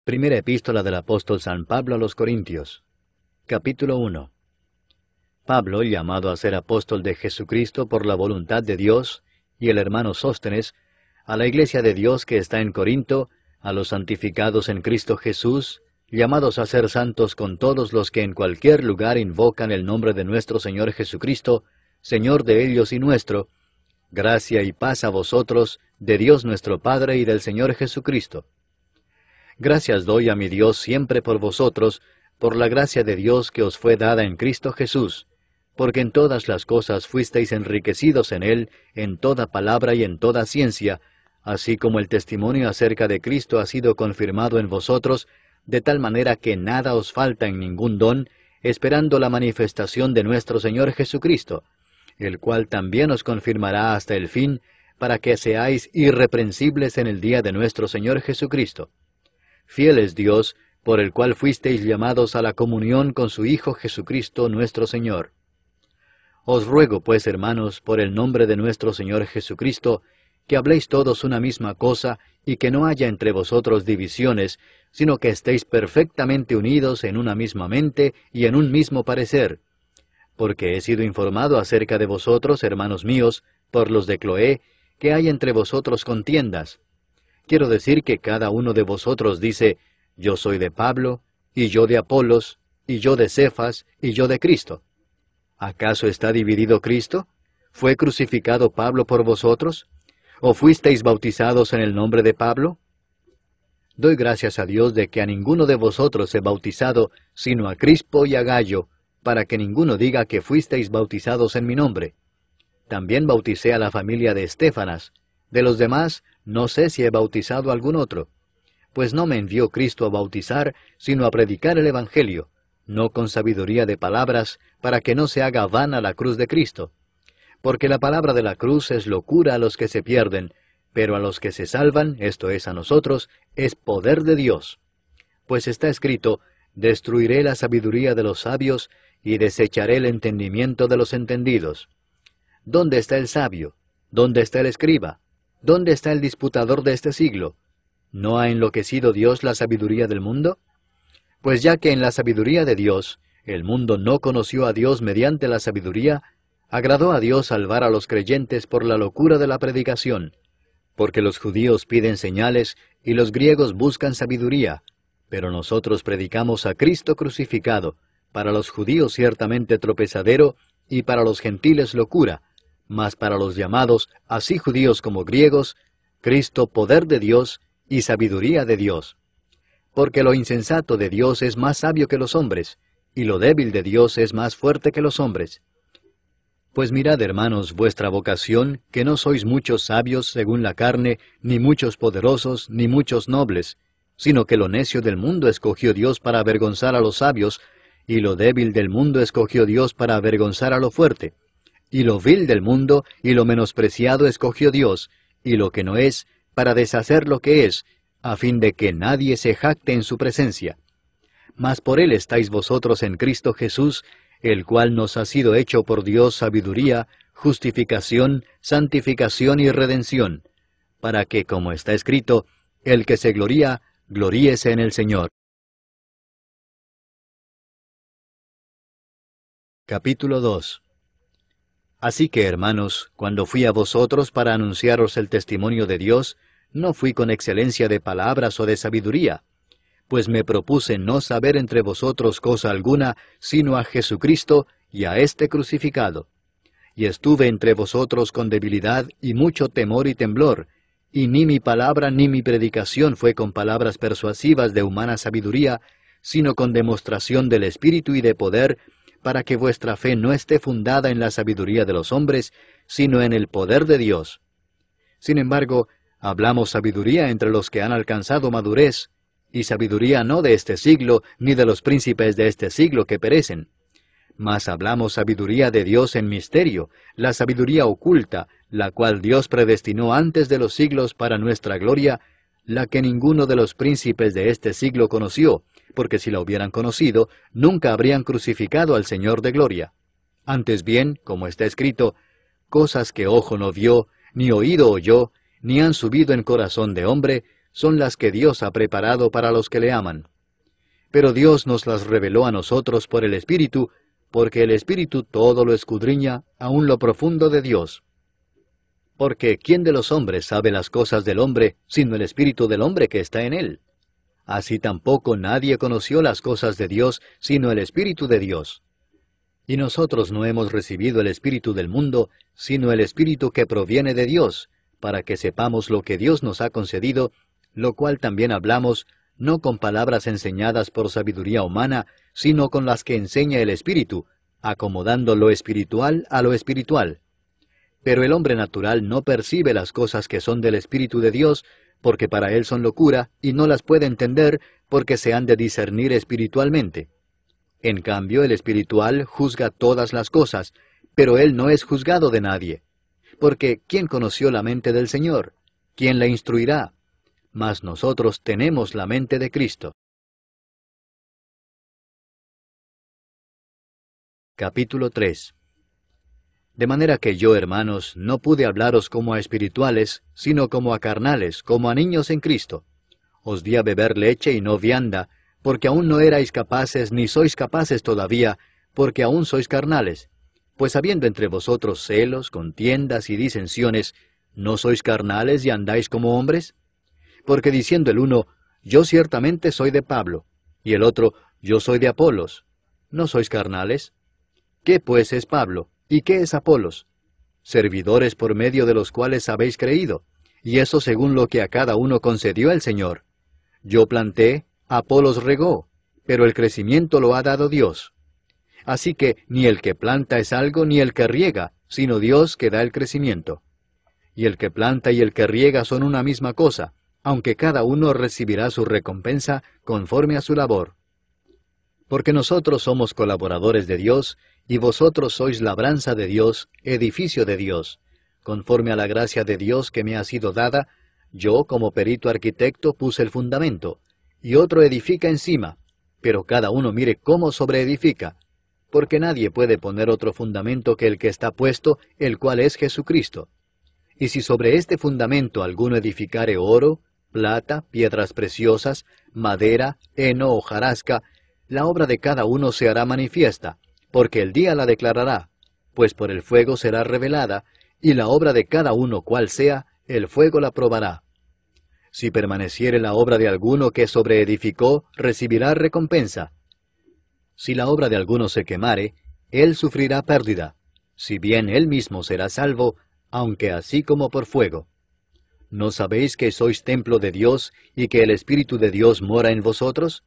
Primera epístola del apóstol San Pablo a los Corintios. Capítulo 1. Pablo, llamado a ser apóstol de Jesucristo por la voluntad de Dios, y el hermano Sóstenes, a la iglesia de Dios que está en Corinto, a los santificados en Cristo Jesús, llamados a ser santos con todos los que en cualquier lugar invocan el nombre de nuestro Señor Jesucristo, Señor de ellos y nuestro, gracia y paz a vosotros, de Dios nuestro Padre y del Señor Jesucristo. Gracias doy a mi Dios siempre por vosotros, por la gracia de Dios que os fue dada en Cristo Jesús, porque en todas las cosas fuisteis enriquecidos en Él, en toda palabra y en toda ciencia, así como el testimonio acerca de Cristo ha sido confirmado en vosotros, de tal manera que nada os falta en ningún don, esperando la manifestación de nuestro Señor Jesucristo, el cual también os confirmará hasta el fin, para que seáis irreprensibles en el día de nuestro Señor Jesucristo. Fiel es Dios, por el cual fuisteis llamados a la comunión con su Hijo Jesucristo nuestro Señor. Os ruego, pues, hermanos, por el nombre de nuestro Señor Jesucristo, que habléis todos una misma cosa, y que no haya entre vosotros divisiones, sino que estéis perfectamente unidos en una misma mente y en un mismo parecer. Porque he sido informado acerca de vosotros, hermanos míos, por los de Cloé, que hay entre vosotros contiendas. Quiero decir que cada uno de vosotros dice, yo soy de Pablo, y yo de Apolos, y yo de Cefas, y yo de Cristo. ¿Acaso está dividido Cristo? ¿Fue crucificado Pablo por vosotros? ¿O fuisteis bautizados en el nombre de Pablo? Doy gracias a Dios de que a ninguno de vosotros he bautizado, sino a Crispo y a Gayo, para que ninguno diga que fuisteis bautizados en mi nombre. También bauticé a la familia de Estéfanas. De los demás, no sé si he bautizado a algún otro. Pues no me envió Cristo a bautizar, sino a predicar el Evangelio, no con sabiduría de palabras, para que no se haga vana la cruz de Cristo. Porque la palabra de la cruz es locura a los que se pierden, pero a los que se salvan, esto es a nosotros, es poder de Dios. Pues está escrito, destruiré la sabiduría de los sabios, y desecharé el entendimiento de los entendidos. ¿Dónde está el sabio? ¿Dónde está el escriba? ¿Dónde está el disputador de este siglo? ¿No ha enloquecido Dios la sabiduría del mundo? Pues ya que en la sabiduría de Dios, el mundo no conoció a Dios mediante la sabiduría, agradó a Dios salvar a los creyentes por la locura de la predicación, porque los judíos piden señales y los griegos buscan sabiduría, pero nosotros predicamos a Cristo crucificado, para los judíos ciertamente tropezadero, y para los gentiles locura, mas para los llamados, así judíos como griegos, Cristo poder de Dios y sabiduría de Dios. Porque lo insensato de Dios es más sabio que los hombres, y lo débil de Dios es más fuerte que los hombres. Pues mirad, hermanos, vuestra vocación, que no sois muchos sabios según la carne, ni muchos poderosos, ni muchos nobles, sino que lo necio del mundo escogió Dios para avergonzar a los sabios, y lo débil del mundo escogió Dios para avergonzar a lo fuerte. Y lo vil del mundo y lo menospreciado escogió Dios, y lo que no es, para deshacer lo que es, a fin de que nadie se jacte en su presencia. Mas por él estáis vosotros en Cristo Jesús, el cual nos ha sido hecho por Dios sabiduría, justificación, santificación y redención, para que, como está escrito, el que se gloría, gloríese en el Señor. Capítulo 2. Así que, hermanos, cuando fui a vosotros para anunciaros el testimonio de Dios, no fui con excelencia de palabras o de sabiduría, pues me propuse no saber entre vosotros cosa alguna, sino a Jesucristo y a este crucificado. Y estuve entre vosotros con debilidad y mucho temor y temblor, y ni mi palabra ni mi predicación fue con palabras persuasivas de humana sabiduría, sino con demostración del Espíritu y de poder, para que vuestra fe no esté fundada en la sabiduría de los hombres, sino en el poder de Dios. Sin embargo, hablamos sabiduría entre los que han alcanzado madurez, y sabiduría no de este siglo, ni de los príncipes de este siglo que perecen. Mas hablamos sabiduría de Dios en misterio, la sabiduría oculta, la cual Dios predestinó antes de los siglos para nuestra gloria, la que ninguno de los príncipes de este siglo conoció, porque si la hubieran conocido, nunca habrían crucificado al Señor de gloria. Antes bien, como está escrito, cosas que ojo no vio, ni oído oyó, ni han subido en corazón de hombre, son las que Dios ha preparado para los que le aman. Pero Dios nos las reveló a nosotros por el Espíritu, porque el Espíritu todo lo escudriña, aun lo profundo de Dios. Porque ¿quién de los hombres sabe las cosas del hombre, sino el Espíritu del hombre que está en él? Así tampoco nadie conoció las cosas de Dios, sino el Espíritu de Dios. Y nosotros no hemos recibido el Espíritu del mundo, sino el Espíritu que proviene de Dios, para que sepamos lo que Dios nos ha concedido, lo cual también hablamos, no con palabras enseñadas por sabiduría humana, sino con las que enseña el Espíritu, acomodando lo espiritual a lo espiritual. Pero el hombre natural no percibe las cosas que son del Espíritu de Dios, porque para él son locura, y no las puede entender, porque se han de discernir espiritualmente. En cambio, el espiritual juzga todas las cosas, pero él no es juzgado de nadie. Porque ¿quién conoció la mente del Señor? ¿Quién la instruirá? Mas nosotros tenemos la mente de Cristo. Capítulo 3. De manera que yo, hermanos, no pude hablaros como a espirituales, sino como a carnales, como a niños en Cristo. Os di a beber leche y no vianda, porque aún no erais capaces, ni sois capaces todavía, porque aún sois carnales. Pues habiendo entre vosotros celos, contiendas y disensiones, ¿no sois carnales y andáis como hombres? Porque diciendo el uno, yo ciertamente soy de Pablo, y el otro, yo soy de Apolos, ¿no sois carnales? ¿Qué pues es Pablo? ¿Y qué es Apolos? Servidores por medio de los cuales habéis creído, y eso según lo que a cada uno concedió el Señor. Yo planté, Apolos regó, pero el crecimiento lo ha dado Dios. Así que ni el que planta es algo, ni el que riega, sino Dios que da el crecimiento. Y el que planta y el que riega son una misma cosa, aunque cada uno recibirá su recompensa conforme a su labor. Porque nosotros somos colaboradores de Dios, y vosotros sois labranza de Dios, edificio de Dios. Conforme a la gracia de Dios que me ha sido dada, yo como perito arquitecto puse el fundamento, y otro edifica encima, pero cada uno mire cómo sobreedifica, porque nadie puede poner otro fundamento que el que está puesto, el cual es Jesucristo. Y si sobre este fundamento alguno edificare oro, plata, piedras preciosas, madera, heno o hojarasca, la obra de cada uno se hará manifiesta, porque el día la declarará, pues por el fuego será revelada, y la obra de cada uno cual sea, el fuego la probará. Si permaneciere la obra de alguno que sobreedificó, recibirá recompensa. Si la obra de alguno se quemare, él sufrirá pérdida, si bien él mismo será salvo, aunque así como por fuego. ¿No sabéis que sois templo de Dios, y que el Espíritu de Dios mora en vosotros?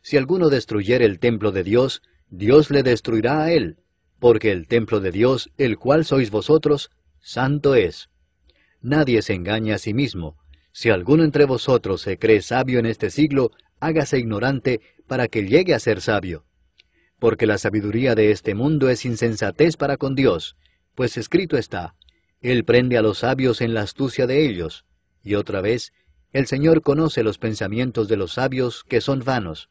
Si alguno destruyere el templo de Dios, Dios le destruirá a él, porque el templo de Dios, el cual sois vosotros, santo es. Nadie se engaña a sí mismo. Si alguno entre vosotros se cree sabio en este siglo, hágase ignorante para que llegue a ser sabio. Porque la sabiduría de este mundo es insensatez para con Dios, pues escrito está, Él prende a los sabios en la astucia de ellos. Y otra vez, el Señor conoce los pensamientos de los sabios que son vanos.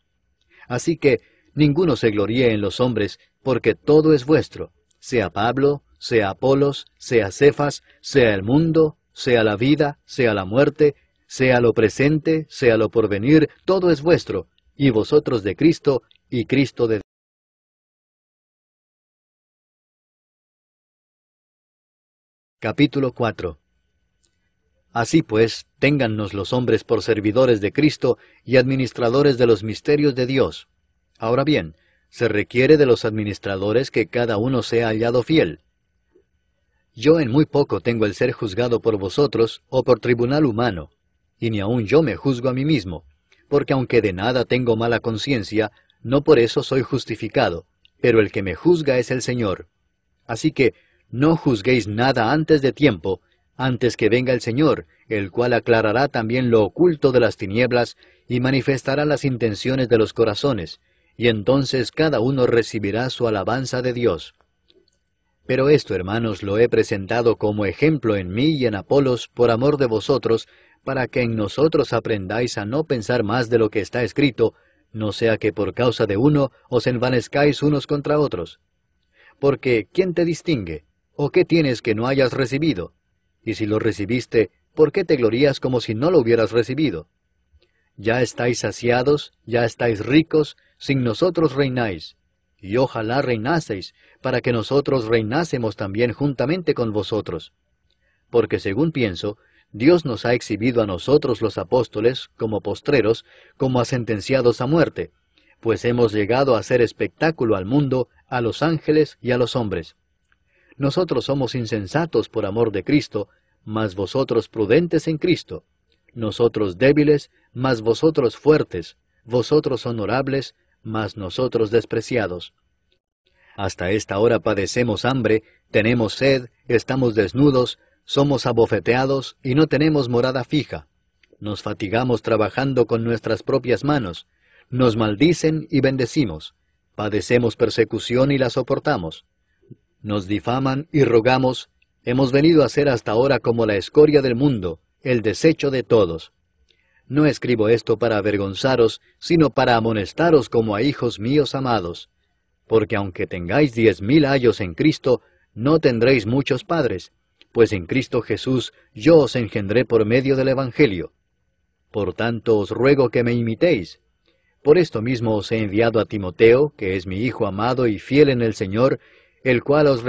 Así que ninguno se gloríe en los hombres, porque todo es vuestro, sea Pablo, sea Apolos, sea Cefas, sea el mundo, sea la vida, sea la muerte, sea lo presente, sea lo porvenir, todo es vuestro, y vosotros de Cristo, y Cristo de Dios. Capítulo 4. Así pues, téngannos los hombres por servidores de Cristo y administradores de los misterios de Dios. Ahora bien, se requiere de los administradores que cada uno sea hallado fiel. Yo en muy poco tengo el ser juzgado por vosotros o por tribunal humano, y ni aun yo me juzgo a mí mismo, porque aunque de nada tengo mala conciencia, no por eso soy justificado, pero el que me juzga es el Señor. Así que no juzguéis nada antes de tiempo, antes que venga el Señor, el cual aclarará también lo oculto de las tinieblas y manifestará las intenciones de los corazones, y entonces cada uno recibirá su alabanza de Dios. Pero esto, hermanos, lo he presentado como ejemplo en mí y en Apolos por amor de vosotros, para que en nosotros aprendáis a no pensar más de lo que está escrito, no sea que por causa de uno os envanezcáis unos contra otros. Porque, ¿quién te distingue? ¿O qué tienes que no hayas recibido? Y si lo recibiste, ¿por qué te glorías como si no lo hubieras recibido? Ya estáis saciados, ya estáis ricos, sin nosotros reináis. Y ojalá reinaseis, para que nosotros reinásemos también juntamente con vosotros. Porque según pienso, Dios nos ha exhibido a nosotros los apóstoles, como postreros, como a sentenciados a muerte, pues hemos llegado a hacer espectáculo al mundo, a los ángeles y a los hombres. Nosotros somos insensatos por amor de Cristo, mas vosotros prudentes en Cristo. Nosotros débiles, mas vosotros fuertes. Vosotros honorables, mas nosotros despreciados. Hasta esta hora padecemos hambre, tenemos sed, estamos desnudos, somos abofeteados y no tenemos morada fija. Nos fatigamos trabajando con nuestras propias manos. Nos maldicen y bendecimos. Padecemos persecución y la soportamos. Nos difaman y rogamos. Hemos venido a ser hasta ahora como la escoria del mundo, el desecho de todos. No escribo esto para avergonzaros, sino para amonestaros como a hijos míos amados. Porque aunque tengáis 10,000 ayos en Cristo, no tendréis muchos padres, pues en Cristo Jesús yo os engendré por medio del Evangelio. Por tanto os ruego que me imitéis. Por esto mismo os he enviado a Timoteo, que es mi hijo amado y fiel en el Señor, el cual os